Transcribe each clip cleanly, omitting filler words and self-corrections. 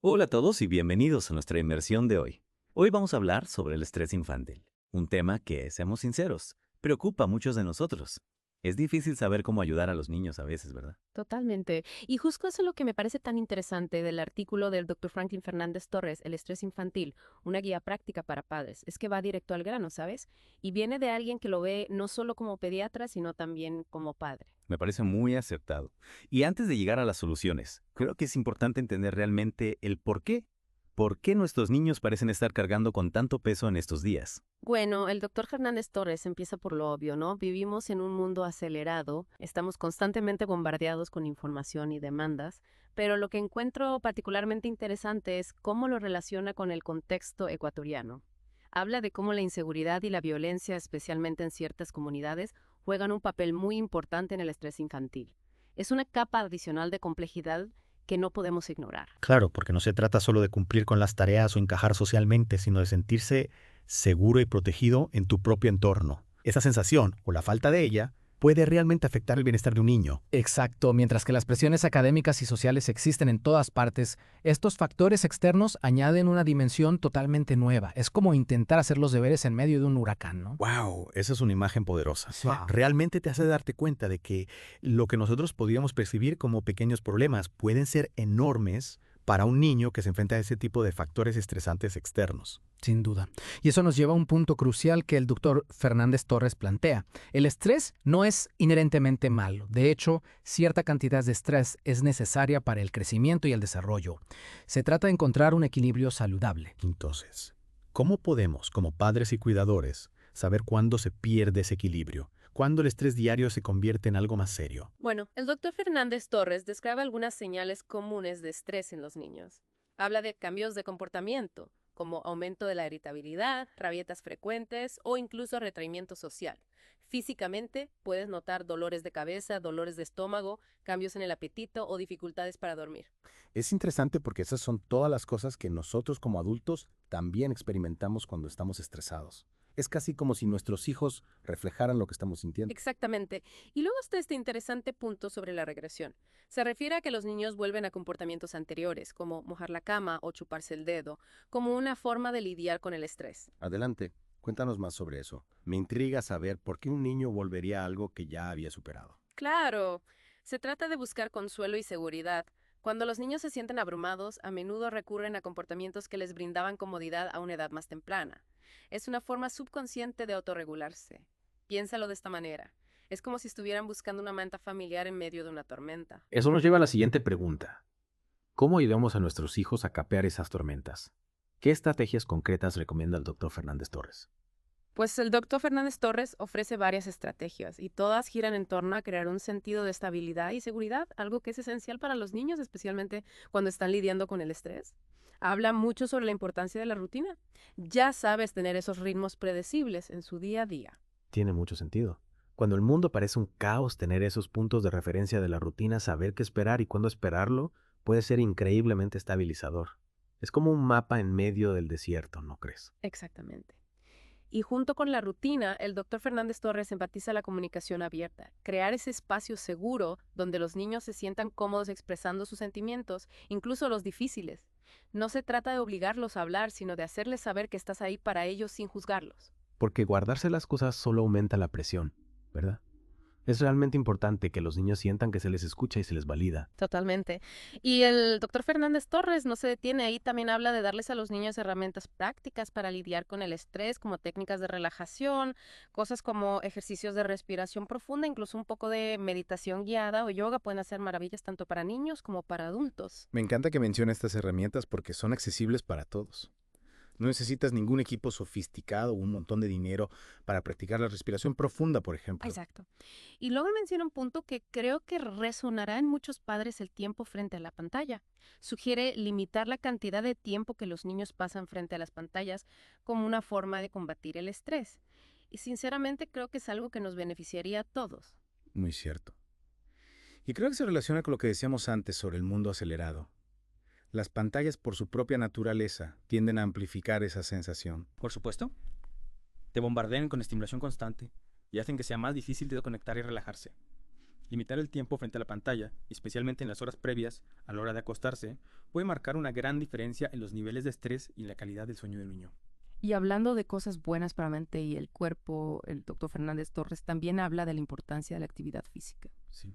Hola a todos y bienvenidos a nuestra inmersión de hoy. Hoy vamos a hablar sobre el estrés infantil, un tema que, seamos sinceros, preocupa a muchos de nosotros. Es difícil saber cómo ayudar a los niños a veces, ¿verdad? Totalmente. Y justo eso es lo que me parece tan interesante del artículo del Dr. Franklin Fernández Torres, El estrés infantil, una guía práctica para padres. Es que va directo al grano, ¿sabes? Y viene de alguien que lo ve no solo como pediatra, sino también como padre. Me parece muy acertado. Y antes de llegar a las soluciones, creo que es importante entender realmente el por qué. ¿Por qué nuestros niños parecen estar cargando con tanto peso en estos días? Bueno, el doctor Fernández Torres empieza por lo obvio, ¿no? Vivimos en un mundo acelerado, estamos constantemente bombardeados con información y demandas, pero lo que encuentro particularmente interesante es cómo lo relaciona con el contexto ecuatoriano. Habla de cómo la inseguridad y la violencia, especialmente en ciertas comunidades, juegan un papel muy importante en el estrés infantil. Es una capa adicional de complejidad que no podemos ignorar. Claro, porque no se trata solo de cumplir con las tareas o encajar socialmente, sino de sentirse seguro y protegido en tu propio entorno. Esa sensación, o la falta de ella, puede realmente afectar el bienestar de un niño. Exacto, mientras que las presiones académicas y sociales existen en todas partes, estos factores externos añaden una dimensión totalmente nueva. Es como intentar hacer los deberes en medio de un huracán, ¿no? ¡Wow! Esa es una imagen poderosa. Wow. Realmente te hace darte cuenta de que lo que nosotros podríamos percibir como pequeños problemas pueden ser enormes para un niño que se enfrenta a ese tipo de factores estresantes externos. Sin duda. Y eso nos lleva a un punto crucial que el doctor Fernández Torres plantea. El estrés no es inherentemente malo. De hecho, cierta cantidad de estrés es necesaria para el crecimiento y el desarrollo. Se trata de encontrar un equilibrio saludable. Entonces, ¿cómo podemos, como padres y cuidadores, saber cuándo se pierde ese equilibrio? ¿Cuándo el estrés diario se convierte en algo más serio? Bueno, el doctor Fernández Torres describe algunas señales comunes de estrés en los niños. Habla de cambios de comportamiento, como aumento de la irritabilidad, rabietas frecuentes o incluso retraimiento social. Físicamente, puedes notar dolores de cabeza, dolores de estómago, cambios en el apetito o dificultades para dormir. Es interesante porque esas son todas las cosas que nosotros como adultos también experimentamos cuando estamos estresados. Es casi como si nuestros hijos reflejaran lo que estamos sintiendo. Exactamente. Y luego está este interesante punto sobre la regresión. Se refiere a que los niños vuelven a comportamientos anteriores, como mojar la cama o chuparse el dedo, como una forma de lidiar con el estrés. Adelante, cuéntanos más sobre eso. Me intriga saber por qué un niño volvería a algo que ya había superado. Claro, se trata de buscar consuelo y seguridad. Cuando los niños se sienten abrumados, a menudo recurren a comportamientos que les brindaban comodidad a una edad más temprana. Es una forma subconsciente de autorregularse. Piénsalo de esta manera. Es como si estuvieran buscando una manta familiar en medio de una tormenta. Eso nos lleva a la siguiente pregunta. ¿Cómo ayudamos a nuestros hijos a capear esas tormentas? ¿Qué estrategias concretas recomienda el doctor Fernández Torres? Pues el doctor Fernández Torres ofrece varias estrategias y todas giran en torno a crear un sentido de estabilidad y seguridad, algo que es esencial para los niños, especialmente cuando están lidiando con el estrés. Habla mucho sobre la importancia de la rutina. Ya sabes tener esos ritmos predecibles en su día a día. Tiene mucho sentido. Cuando el mundo parece un caos, tener esos puntos de referencia de la rutina, saber qué esperar y cuándo esperarlo, puede ser increíblemente estabilizador. Es como un mapa en medio del desierto, ¿no crees? Exactamente. Y junto con la rutina, el doctor Fernández Torres enfatiza la comunicación abierta, crear ese espacio seguro donde los niños se sientan cómodos expresando sus sentimientos, incluso los difíciles. No se trata de obligarlos a hablar, sino de hacerles saber que estás ahí para ellos sin juzgarlos. Porque guardarse las cosas solo aumenta la presión, ¿verdad? Es realmente importante que los niños sientan que se les escucha y se les valida. Totalmente. Y el doctor Fernández Torres no se detiene ahí, también habla de darles a los niños herramientas prácticas para lidiar con el estrés, como técnicas de relajación, cosas como ejercicios de respiración profunda, incluso un poco de meditación guiada o yoga pueden hacer maravillas tanto para niños como para adultos. Me encanta que mencione estas herramientas porque son accesibles para todos. No necesitas ningún equipo sofisticado o un montón de dinero para practicar la respiración profunda, por ejemplo. Exacto. Y luego menciona un punto que creo que resonará en muchos padres: el tiempo frente a la pantalla. Sugiere limitar la cantidad de tiempo que los niños pasan frente a las pantallas como una forma de combatir el estrés. Y sinceramente creo que es algo que nos beneficiaría a todos. Muy cierto. Y creo que se relaciona con lo que decíamos antes sobre el mundo acelerado. Las pantallas por su propia naturaleza tienden a amplificar esa sensación. Por supuesto, te bombardean con estimulación constante y hacen que sea más difícil de conectar y relajarse. Limitar el tiempo frente a la pantalla, especialmente en las horas previas a la hora de acostarse, puede marcar una gran diferencia en los niveles de estrés y la calidad del sueño del niño. Y hablando de cosas buenas para la mente y el cuerpo, el doctor Fernández Torres también habla de la importancia de la actividad física. Sí.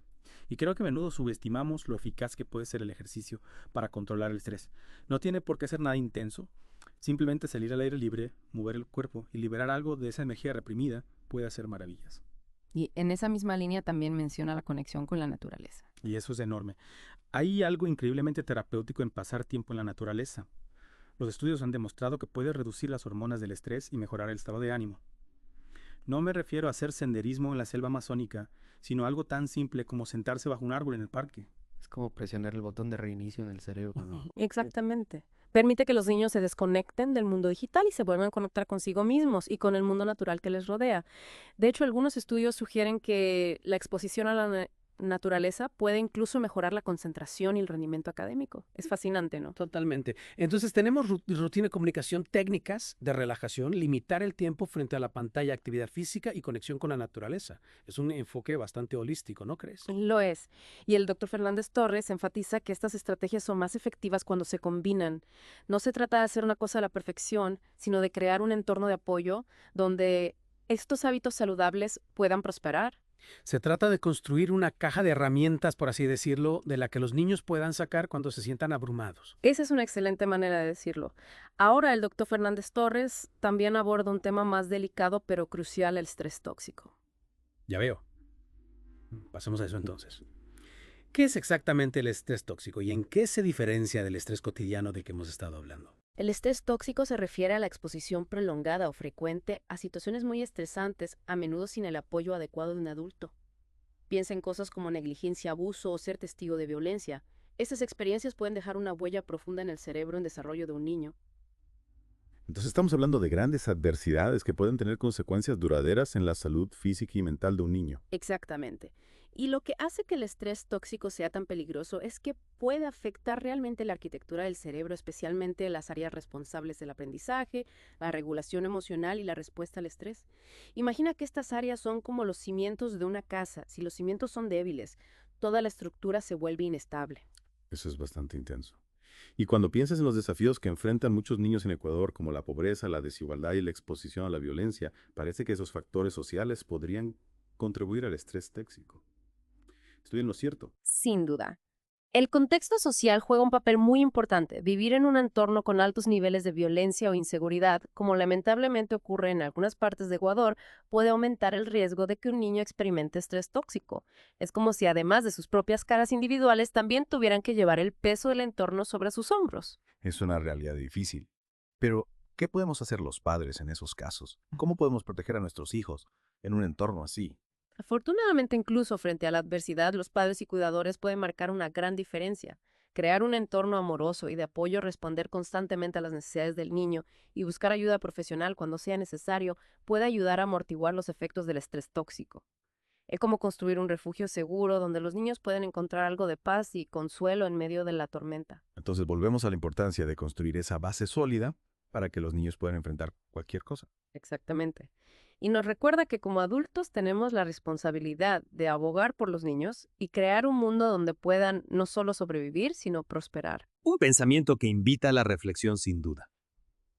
Y creo que a menudo subestimamos lo eficaz que puede ser el ejercicio para controlar el estrés. No tiene por qué ser nada intenso. Simplemente salir al aire libre, mover el cuerpo y liberar algo de esa energía reprimida puede hacer maravillas. Y en esa misma línea también menciona la conexión con la naturaleza. Y eso es enorme. Hay algo increíblemente terapéutico en pasar tiempo en la naturaleza. Los estudios han demostrado que puede reducir las hormonas del estrés y mejorar el estado de ánimo. No me refiero a hacer senderismo en la selva amazónica, sino algo tan simple como sentarse bajo un árbol en el parque. Es como presionar el botón de reinicio en el cerebro, ¿no? Exactamente. Permite que los niños se desconecten del mundo digital y se vuelvan a conectar consigo mismos y con el mundo natural que les rodea. De hecho, algunos estudios sugieren que la exposición a la naturaleza puede incluso mejorar la concentración y el rendimiento académico. Es fascinante, ¿no? Totalmente. Entonces tenemos rutina de comunicación, técnicas de relajación, limitar el tiempo frente a la pantalla, actividad física y conexión con la naturaleza. Es un enfoque bastante holístico, ¿no crees? Lo es. Y el doctor Fernández Torres enfatiza que estas estrategias son más efectivas cuando se combinan. No se trata de hacer una cosa a la perfección, sino de crear un entorno de apoyo donde estos hábitos saludables puedan prosperar. Se trata de construir una caja de herramientas, por así decirlo, de la que los niños puedan sacar cuando se sientan abrumados. Esa es una excelente manera de decirlo. Ahora el doctor Fernández Torres también aborda un tema más delicado pero crucial, el estrés tóxico. Ya veo. Pasemos a eso entonces. ¿Qué es exactamente el estrés tóxico y en qué se diferencia del estrés cotidiano del que hemos estado hablando? El estrés tóxico se refiere a la exposición prolongada o frecuente a situaciones muy estresantes, a menudo sin el apoyo adecuado de un adulto. Piensa en cosas como negligencia, abuso o ser testigo de violencia. Estas experiencias pueden dejar una huella profunda en el cerebro en desarrollo de un niño. Entonces estamos hablando de grandes adversidades que pueden tener consecuencias duraderas en la salud física y mental de un niño. Exactamente. Y lo que hace que el estrés tóxico sea tan peligroso es que puede afectar realmente la arquitectura del cerebro, especialmente las áreas responsables del aprendizaje, la regulación emocional y la respuesta al estrés. Imagina que estas áreas son como los cimientos de una casa. Si los cimientos son débiles, toda la estructura se vuelve inestable. Eso es bastante intenso. Y cuando piensas en los desafíos que enfrentan muchos niños en Ecuador, como la pobreza, la desigualdad y la exposición a la violencia, parece que esos factores sociales podrían contribuir al estrés tóxico. ¿Estoy en lo cierto? Sin duda. El contexto social juega un papel muy importante. Vivir en un entorno con altos niveles de violencia o inseguridad, como lamentablemente ocurre en algunas partes de Ecuador, puede aumentar el riesgo de que un niño experimente estrés tóxico. Es como si además de sus propias cargas individuales, también tuvieran que llevar el peso del entorno sobre sus hombros. Es una realidad difícil. Pero, ¿qué podemos hacer los padres en esos casos? ¿Cómo podemos proteger a nuestros hijos en un entorno así? Afortunadamente, incluso frente a la adversidad, los padres y cuidadores pueden marcar una gran diferencia. Crear un entorno amoroso y de apoyo, responder constantemente a las necesidades del niño y buscar ayuda profesional cuando sea necesario puede ayudar a amortiguar los efectos del estrés tóxico. Es como construir un refugio seguro donde los niños pueden encontrar algo de paz y consuelo en medio de la tormenta. Entonces volvemos a la importancia de construir esa base sólida para que los niños puedan enfrentar cualquier cosa. Exactamente. Y nos recuerda que como adultos tenemos la responsabilidad de abogar por los niños y crear un mundo donde puedan no solo sobrevivir, sino prosperar. Un pensamiento que invita a la reflexión sin duda.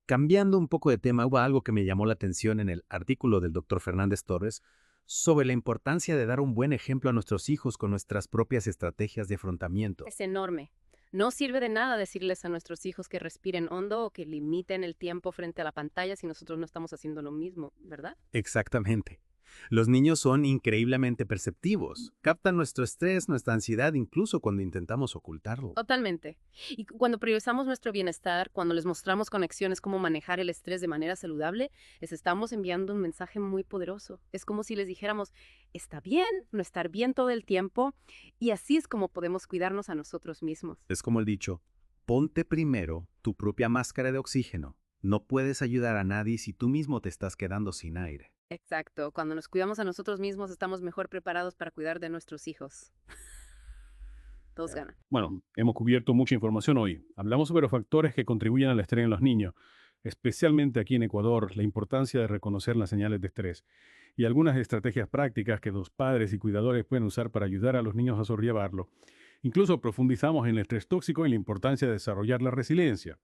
Cambiando un poco de tema, hubo algo que me llamó la atención en el artículo del Dr. Fernández Torres sobre la importancia de dar un buen ejemplo a nuestros hijos con nuestras propias estrategias de afrontamiento. Es enorme. No sirve de nada decirles a nuestros hijos que respiren hondo o que limiten el tiempo frente a la pantalla si nosotros no estamos haciendo lo mismo, ¿verdad? Exactamente. Los niños son increíblemente perceptivos. Captan nuestro estrés, nuestra ansiedad, incluso cuando intentamos ocultarlo. Totalmente. Y cuando priorizamos nuestro bienestar, cuando les mostramos conexiones cómo manejar el estrés de manera saludable, les estamos enviando un mensaje muy poderoso. Es como si les dijéramos, está bien no estar bien todo el tiempo, y así es como podemos cuidarnos a nosotros mismos. Es como el dicho, ponte primero tu propia máscara de oxígeno. No puedes ayudar a nadie si tú mismo te estás quedando sin aire. Exacto. Cuando nos cuidamos a nosotros mismos, estamos mejor preparados para cuidar de nuestros hijos. Todos ganan. Bueno, hemos cubierto mucha información hoy. Hablamos sobre los factores que contribuyen al estrés en los niños, especialmente aquí en Ecuador, la importancia de reconocer las señales de estrés. y algunas estrategias prácticas que los padres y cuidadores pueden usar para ayudar a los niños a sobrellevarlo. Incluso profundizamos en el estrés tóxico y la importancia de desarrollar la resiliencia.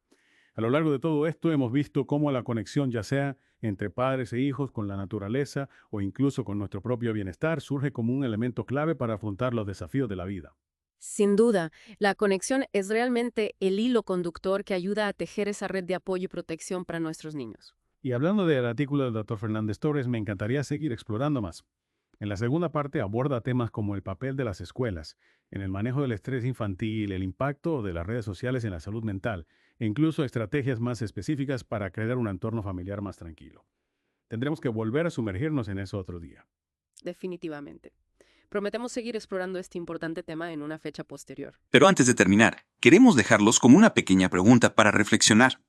A lo largo de todo esto hemos visto cómo la conexión, ya sea entre padres e hijos, con la naturaleza o incluso con nuestro propio bienestar, surge como un elemento clave para afrontar los desafíos de la vida. Sin duda, la conexión es realmente el hilo conductor que ayuda a tejer esa red de apoyo y protección para nuestros niños. Y hablando del artículo del Dr. Fernández Torres, me encantaría seguir explorando más. En la segunda parte aborda temas como el papel de las escuelas en el manejo del estrés infantil, el impacto de las redes sociales en la salud mental e incluso estrategias más específicas para crear un entorno familiar más tranquilo. Tendremos que volver a sumergirnos en eso otro día. Definitivamente. Prometemos seguir explorando este importante tema en una fecha posterior. Pero antes de terminar, queremos dejarlos como una pequeña pregunta para reflexionar.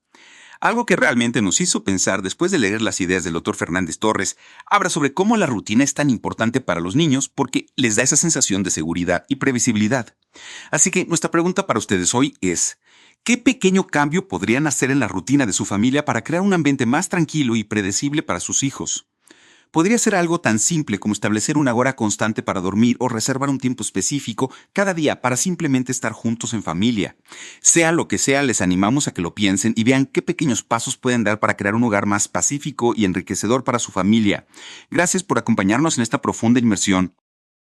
Algo que realmente nos hizo pensar después de leer las ideas del Dr. Fernández Torres, habla sobre cómo la rutina es tan importante para los niños porque les da esa sensación de seguridad y previsibilidad. Así que nuestra pregunta para ustedes hoy es, ¿qué pequeño cambio podrían hacer en la rutina de su familia para crear un ambiente más tranquilo y predecible para sus hijos? Podría ser algo tan simple como establecer una hora constante para dormir o reservar un tiempo específico cada día para simplemente estar juntos en familia. Sea lo que sea, les animamos a que lo piensen y vean qué pequeños pasos pueden dar para crear un hogar más pacífico y enriquecedor para su familia. Gracias por acompañarnos en esta profunda inmersión.